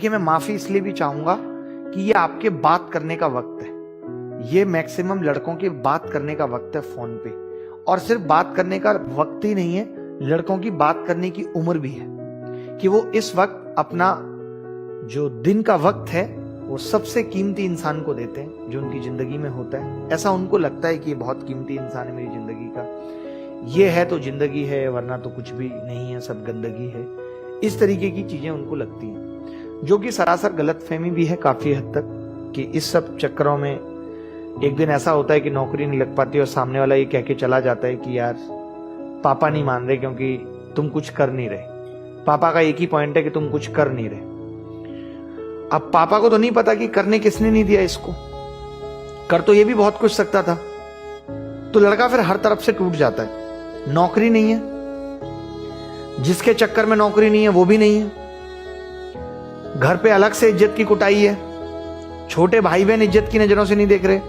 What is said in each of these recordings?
देखिए, मैं माफी इसलिए भी चाहूंगा कि ये आपके बात करने का वक्त है। ये मैक्सिमम लड़कों की बात करने का वक्त है फोन पे, और सिर्फ बात करने का वक्त ही नहीं है, लड़कों की बात करने की उम्र भी है कि वो इस वक्त अपना जो दिन का वक्त है वो सबसे कीमती इंसान को देते हैं जो उनकी जिंदगी में होता है। ऐसा उनको लगता है कि ये बहुत कीमती इंसान है मेरी जिंदगी का, ये है तो जिंदगी है, वरना तो कुछ भी नहीं है, सब गंदगी है। इस तरीके की चीजें उनको लगती हैं, जो कि सरासर गलतफहमी भी है काफी हद तक, कि इस सब चक्करों में एक दिन ऐसा होता है कि नौकरी नहीं लग पाती और सामने वाला ये कह के चला जाता है कि यार पापा नहीं मान रहे क्योंकि तुम कुछ कर नहीं रहे। पापा का एक ही पॉइंट है कि तुम कुछ कर नहीं रहे। अब पापा को तो नहीं पता कि करने किसने नहीं दिया इसको, कर तो ये भी बहुत कुछ सकता था। तो लड़का फिर हर तरफ से टूट जाता है। नौकरी नहीं है, जिसके चक्कर में नौकरी नहीं है वो भी नहीं है, घर पे अलग से इज्जत की कुटाई है, छोटे भाई बहन इज्जत की नजरों से नहीं देख रहे।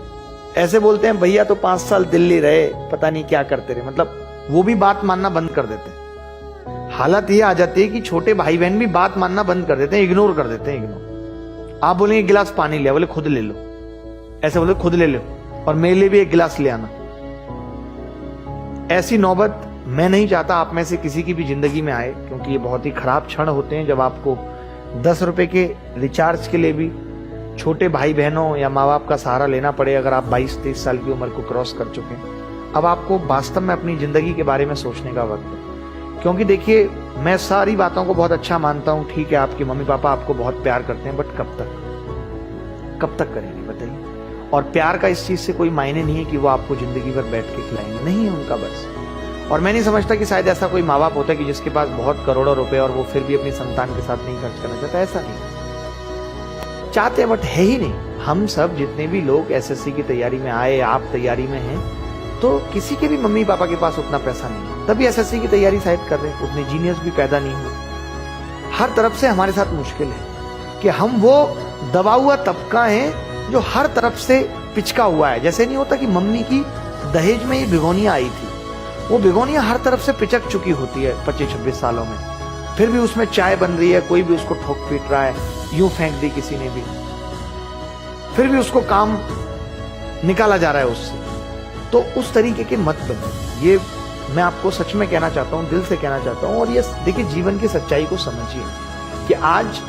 ऐसे बोलते हैं भैया तो 5 साल दिल्ली रहे, पता नहीं क्या करते रहे, मतलब वो भी बात मानना बंद कर देते हैं। हालत ये आ जाती है कि छोटे भाई बहन भी बात मानना बंद कर देते हैं, इग्नोर कर देते हैं। इग्नोर, आप बोलेंगे गिलास पानी ले, बोले खुद ले लो, ऐसे बोले खुद ले लो और मेरे लिए भी एक गिलास ले आना। ऐसी नौबत मैं नहीं चाहता आप में से किसी की भी जिंदगी में आए, क्योंकि ये बहुत ही खराब क्षण होते हैं जब आपको 10 रुपए के रिचार्ज के लिए भी छोटे भाई बहनों या माँ बाप का सहारा लेना पड़े अगर आप 22-23 साल की उम्र को क्रॉस कर चुके हैं। अब आपको वास्तव में अपनी जिंदगी के बारे में सोचने का वक्त है। क्योंकि देखिए, मैं सारी बातों को बहुत अच्छा मानता हूं, ठीक है आपके मम्मी पापा आपको बहुत प्यार करते हैं, बट कब तक करेंगे बताइए। और प्यार का इस चीज से कोई मायने नहीं है कि वो आपको जिंदगी भर बैठ के खिलाएंगे, नहीं है उनका बस। और मैं नहीं समझता कि शायद ऐसा कोई माँ बाप होता है कि जिसके पास बहुत करोड़ों रुपए और वो फिर भी अपनी संतान के साथ नहीं खर्च करना चाहता। ऐसा नहीं चाहते हैं, बट है ही नहीं। हम सब जितने भी लोग एसएससी की तैयारी में आए, आप तैयारी में हैं, तो किसी के भी मम्मी पापा के पास उतना पैसा नहीं है, तभी एसएससी की तैयारी शायद कर रहे हैं। उतने जीनियस भी पैदा नहीं हुए। हर तरफ से हमारे साथ मुश्किल है कि हम वो दबा हुआ तबका है जो हर तरफ से पिचका हुआ है। जैसे नहीं होता कि मम्मी की दहेज में ये भिगोनिया आई थी, वो भिगोनिया हर तरफ से पिचक चुकी होती है 25-26 सालों में, फिर भी उसमें चाय बन रही है, कोई भी उसको ठोक पीट रहा है, यूं फेंक दी किसी ने भी, फिर भी उसको काम निकाला जा रहा है उससे। तो उस तरीके के मत बनिए, ये मैं आपको सच में कहना चाहता हूं, दिल से कहना चाहता हूं। और ये देखिए, जीवन की सच्चाई को समझिए कि आज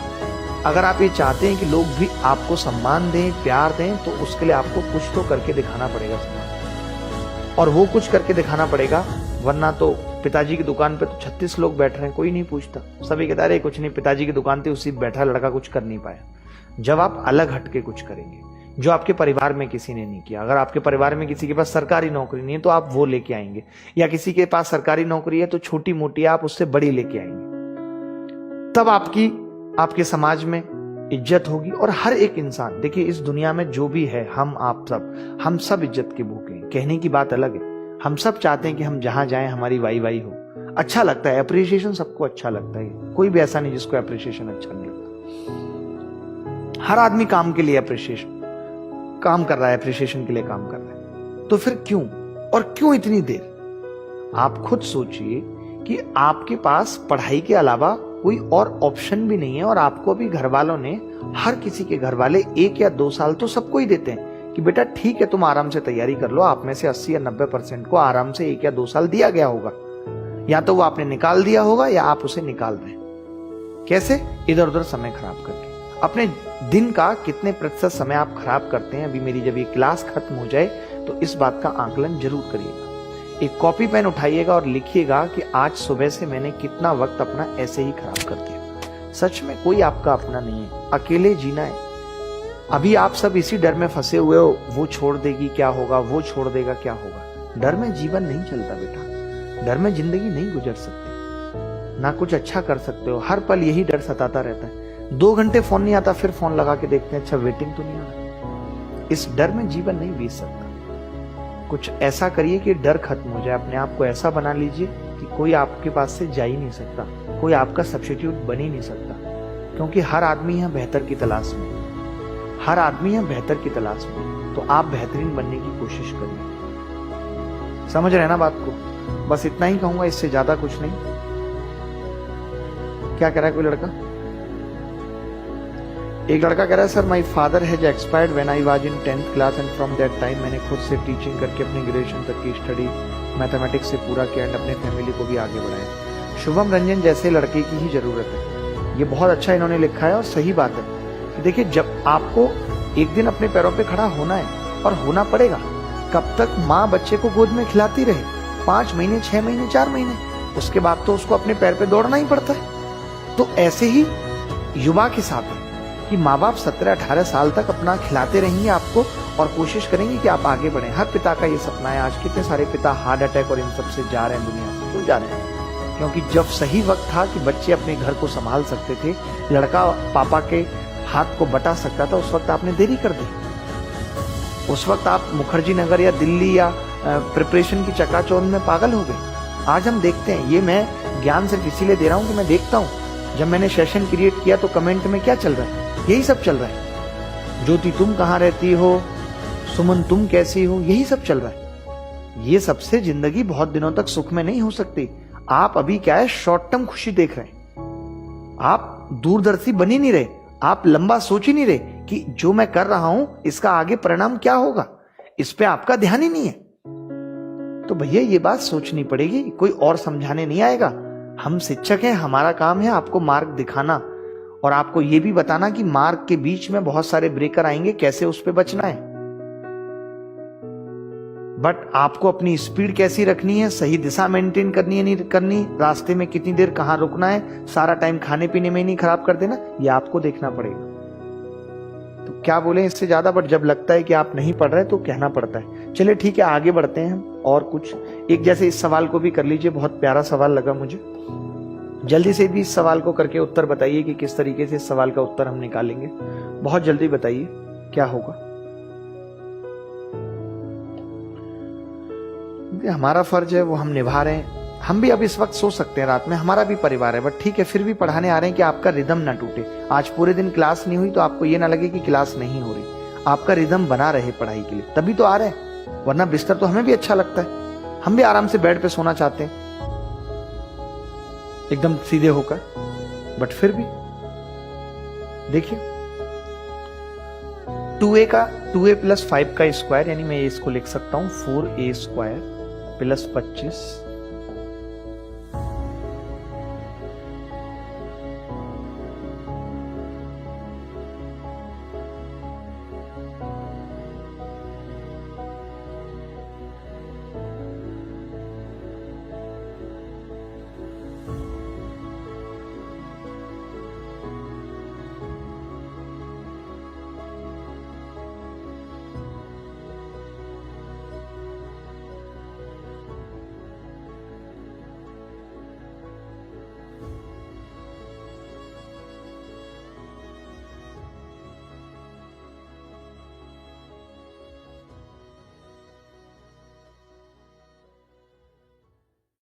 अगर आप ये चाहते हैं कि लोग भी आपको सम्मान दें, प्यार दें, तो उसके लिए आपको कुछ तो करके दिखाना पड़ेगा समाज, और वो कुछ करके दिखाना पड़ेगा। वरना तो पिताजी की दुकान पे तो 36 लोग बैठ रहे हैं, कोई नहीं पूछता, सभी कहता है कुछ नहीं, पिताजी की दुकान थी उसी बैठा लड़का कुछ कर नहीं पाया। जब आप अलग हटके कुछ करेंगे जो आपके परिवार में किसी ने नहीं किया, अगर आपके परिवार में किसी के पास सरकारी नौकरी नहीं है तो आप वो लेके आएंगे, या किसी के पास सरकारी नौकरी है तो छोटी मोटी आप उससे बड़ी लेके आएंगे, तब आपके समाज में इज्जत होगी। और हर एक इंसान, देखिए इस दुनिया में जो भी है, हम सब इज्जत के भूखे हैं। कहने की बात अलग है, हम सब चाहते हैं कि हम जहां जाएं हमारी वाई वाई हो, अच्छा लगता है, अप्रिसिएशन सबको अच्छा लगता है, कोई भी ऐसा नहीं जिसको अप्रिसिएशन अच्छा नहीं लगता। हर आदमी काम के लिए काम कर रहा है, अप्रिसिएशन के लिए काम कर रहा है। तो फिर क्यों, और क्यों इतनी देर? आप खुद सोचिए कि आपके पास पढ़ाई के अलावा कोई और ऑप्शन भी नहीं है, और आपको भी घर वालों ने, हर किसी के घर वाले 1 या 2 साल तो सबको ही देते हैं कि बेटा ठीक है तुम आराम से तैयारी कर लो। आप में से 80 या 90% को आराम से 1 या 2 साल दिया गया होगा, या तो वो आपने निकाल दिया होगा या आप उसे निकाल रहे हैं। कैसे? इधर उधर समय खराब करके। अपने दिन का कितने प्रतिशत समय आप खराब करते हैं? अभी मेरी जब ये क्लास खत्म हो जाए तो इस बात का आकलन जरूर करिएगा। एक कॉपी पेन उठाइएगा और लिखिएगा कि आज सुबह से मैंने कितना वक्त अपना ऐसे ही खराब कर दिया। सच में कोई आपका अपना नहीं है, अकेले जीना है। अभी आप सब इसी डर में फंसे हुए हो, वो छोड़ देगी क्या होगा, वो छोड़ देगा क्या होगा। डर में जीवन नहीं चलता बेटा, डर में जिंदगी नहीं गुजर सकती, ना कुछ अच्छा कर सकते हो। हर पल यही डर सताता रहता है। 2 घंटे फोन नहीं आता, फिर फोन लगा के देखते हैं, अच्छा वेटिंग तो नहीं आ रहा। इस डर में जीवन नहीं बीत सकता। कुछ ऐसा करिए कि डर खत्म हो जाए, अपने आप को ऐसा बना लीजिए कि कोई आपके पास से जा ही नहीं सकता, कोई आपका सब्स्टिट्यूट बन ही नहीं सकता। क्योंकि हर आदमी यहाँ बेहतर की तलाश में, हर आदमी यहाँ बेहतर की तलाश में। तो आप बेहतरीन बनने की कोशिश करिए। समझ रहे हैं ना बात को? बस इतना ही कहूंगा, इससे ज्यादा कुछ नहीं। क्या कह रहा है कोई लड़का? एक लड़का कह रहा है, sir my father has expired when I was in 10th class and from that time मैंने खुद से टीचिंग करके अपनी ग्रेजुएशन तक की स्टडी मैथमेटिक्स से पूरा किया एंड अपने फैमिली को भी आगे बढ़ाया। शुभम रंजन जैसे लड़के की ही जरूरत है। ये बहुत अच्छा इन्होंने लिखा है और सही बात है। देखिए, जब आपको एक दिन अपने पैरों पे खड़ा होना है और होना पड़ेगा, कब तक माँ बच्चे को गोद में खिलाती रहे? 5 महीने, 6 महीने, 4 महीने, उसके बाद तो उसको अपने पैर पे दौड़ना ही पड़ता है। तो ऐसे ही युवा के साथ है कि माँ बाप 17-18 साल तक अपना खिलाते रहेंगे आपको और कोशिश करेंगे कि आप आगे बढ़ें। हर पिता का ये सपना है। आज कितने सारे पिता हार्ट अटैक और इन सब से जा रहे हैं दुनिया से। क्यों जा रहे हैं? क्योंकि जब सही वक्त था कि बच्चे अपने घर को संभाल सकते थे, लड़का पापा के हाथ को बटा सकता था, उस वक्त आपने देरी कर दी। उस वक्त आप मुखर्जी नगर या दिल्ली या प्रिपरेशन की चकाचौंध में पागल हो गए। आज हम देखते हैं, ये मैं ज्ञान सिर्फ इसीलिए दे रहा हूं कि मैं देखता हूं, जब मैंने सेशन क्रिएट किया तो कमेंट में क्या चल रहा है? यही सब चल रहा है। ज्योति तुम कहां रहती हो, सुमन तुम कैसी हो, यही सब चल रहा है। ये सबसे जिंदगी बहुत दिनों तक सुख में नहीं हो सकती। आप अभी क्या है, शॉर्ट टर्म खुशी देख रहे हैं। आप दूरदर्शी बन ही नहीं रहे। आप लंबा सोच ही नहीं रहे कि जो मैं कर रहा हूं इसका आगे परिणाम क्या होगा। इस पे आपका ध्यान ही नहीं है। तो भैया ये बात सोचनी पड़ेगी, कोई और समझाने नहीं आएगा। हम शिक्षक हैं, हमारा काम है आपको मार्ग दिखाना और आपको ये भी बताना कि मार्ग के बीच में बहुत सारे ब्रेकर आएंगे, कैसे उस पे बचना है। बट आपको अपनी स्पीड कैसी रखनी है, सही दिशा मेंटेन करनी है नहीं करनी, रास्ते में कितनी देर कहां रुकना है, सारा टाइम खाने पीने में नहीं खराब कर देना, ये आपको देखना पड़ेगा। तो क्या बोले इससे ज्यादा, बट जब लगता है कि आप नहीं पढ़ रहे तो कहना पड़ता है। चलिए ठीक है, आगे बढ़ते हैं हम। और कुछ एक जैसे इस सवाल को भी कर लीजिए, बहुत प्यारा सवाल लगा मुझे। जल्दी से भी इस सवाल को करके उत्तर बताइए कि किस तरीके से इस सवाल का उत्तर हम निकालेंगे। बहुत जल्दी बताइए क्या होगा। हमारा फर्ज है वो हम निभा रहे हैं। हम भी अब इस वक्त सो सकते हैं रात में, हमारा भी परिवार है, बट ठीक है फिर भी पढ़ाने आ रहे हैं कि आपका रिदम ना टूटे। आज पूरे दिन क्लास नहीं हुई तो आपको ये ना लगे कि क्लास नहीं हो रही, आपका रिदम बना रहे पढ़ाई के लिए, तभी तो आ रहे हैं। वरना बिस्तर तो हमें भी अच्छा लगता है, हम भी आराम से बेड पे सोना चाहते हैं एकदम सीधे होकर, बट फिर भी देखिए 2a + 5 का स्क्वायर, यानी मैं इसको लिख सकता हूं 4a² + 25